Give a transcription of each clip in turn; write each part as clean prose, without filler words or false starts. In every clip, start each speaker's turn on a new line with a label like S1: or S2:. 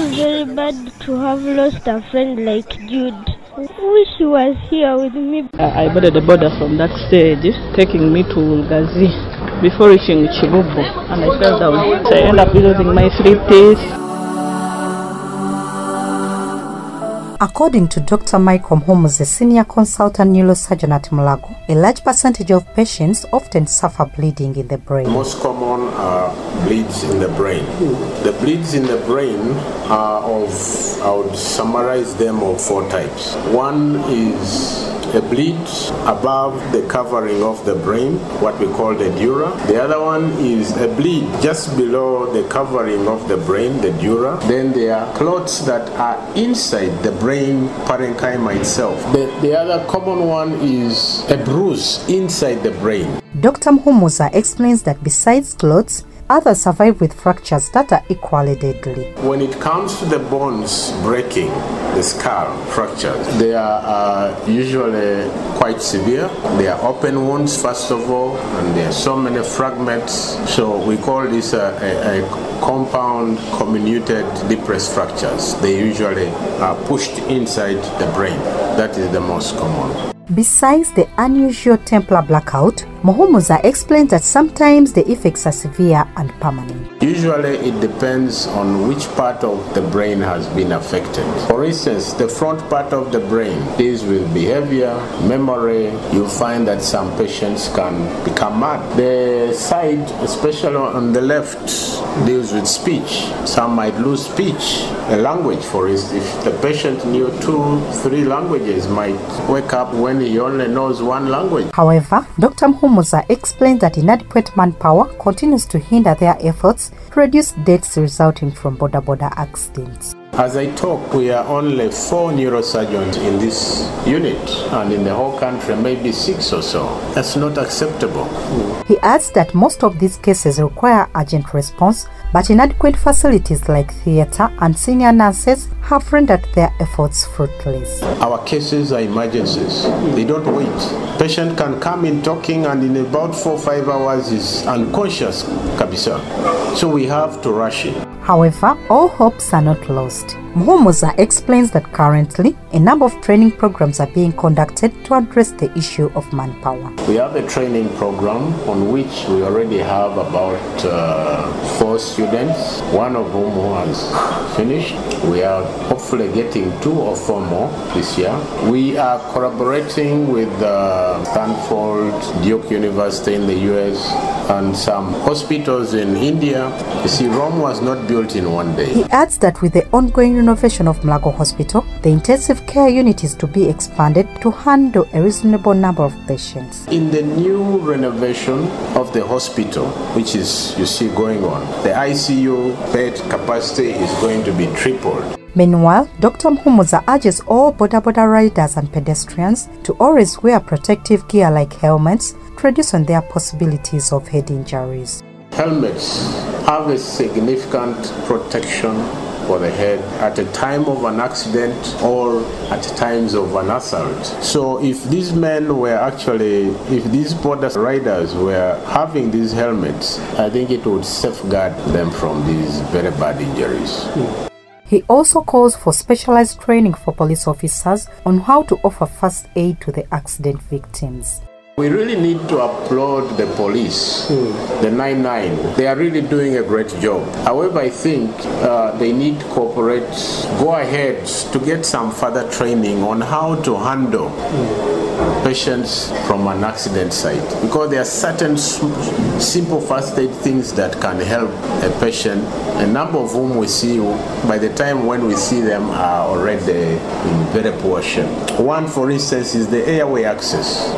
S1: feels very bad to have lost a friend like Jude. I wish he was here with me.
S2: I boarded the border from that stage, taking me to Gazi before reaching Chibubu, and I fell down. So I ended up losing my 3 teeth.
S3: According to Dr. Michael Mhomuza, a senior consultant neurosurgeon at Mulago, a large percentage of patients often suffer bleeding in the brain.
S4: Most common are bleeds in the brain. The bleeds in the brain are I would summarize them of 4 types. One is a bleed above the covering of the brain, what we call the dura. The other one is a bleed just below the covering of the brain, the dura. Then there are clots that are inside the brain parenchyma itself. The other common one is a bruise inside the brain.
S3: Dr. Mhomuza explains that besides clots, others survive with fractures that are equally deadly.
S4: When it comes to the bones breaking, the skull fractures, they are usually quite severe. They are open wounds, first of all, and there are so many fragments. So we call this a compound comminuted depressed fractures. They usually are pushed inside the brain. That is the most common.
S3: Besides the unusual templar blackout, Mhomuza explains that sometimes the effects are severe and permanent.
S4: Usually it depends on which part of the brain has been affected. For instance, the front part of the brain deals with behavior, memory. You'll find that some patients can become mad. The side, especially on the left, deals with speech. Some might lose speech. A language, for instance, if the patient knew 2-3 languages, might wake up when he only knows 1 language.
S3: However, Dr. Mhomuza explained that inadequate manpower continues to hinder their efforts to reduce deaths resulting from Boda Boda accidents.
S4: As I talk, we are only 4 neurosurgeons in this unit, and in the whole country maybe 6 or so. That's not acceptable.
S3: He adds that most of these cases require urgent response, but inadequate facilities like theatre and senior nurses have rendered their efforts fruitless.
S4: Our cases are emergencies. They don't wait. Patient can come in talking and in about 4-5 hours is unconscious, kabisa. So we have to rush it.
S3: However, all hopes are not lost. Mhomuza explains that currently, a number of training programs are being conducted to address the issue of manpower.
S4: We have a training program on which we already have about 4 students, one of whom has finished. We are hopefully getting 2 or 4 more this year. We are collaborating with Stanford, Duke University in the US, and some hospitals in India. You see, Rome was not built in one day.
S3: He adds that with the ongoing renovation of Mulago Hospital, the intensive care unit is to be expanded to handle a reasonable number of patients.
S4: In the new renovation of the hospital, which is, you see, going on, the ICU bed capacity is going to be tripled.
S3: Meanwhile, Dr. Mhomuza urges all Boda Boda riders and pedestrians to always wear protective gear like helmets to reduce on their possibilities of head injuries.
S4: Helmets have a significant protection for the head at a time of an accident or at times of an assault. So if these men were if these border riders were having these helmets, I think it would safeguard them from these very bad injuries.
S3: He also calls for specialized training for police officers on how to offer first aid to the accident victims.
S4: We really need to applaud the police, the 99. They are really doing a great job. However, I think they need to cooperate, go ahead to get some further training on how to handle patients from an accident site. Because there are certain simple first aid things that can help a patient, a number of whom we see, by the time when we see them, are already in very poor shape. One, for instance, is the airway access.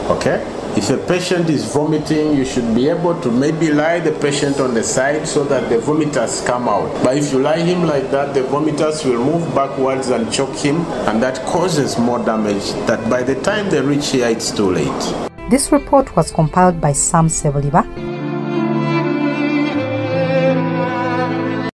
S4: Okay? If a patient is vomiting, you should be able to maybe lie the patient on the side so that the vomiters come out. But if you lie him like that, the vomiters will move backwards and choke him, and that causes more damage that by the time they reach here, it's too late.
S3: This report was compiled by Sam Sebeliba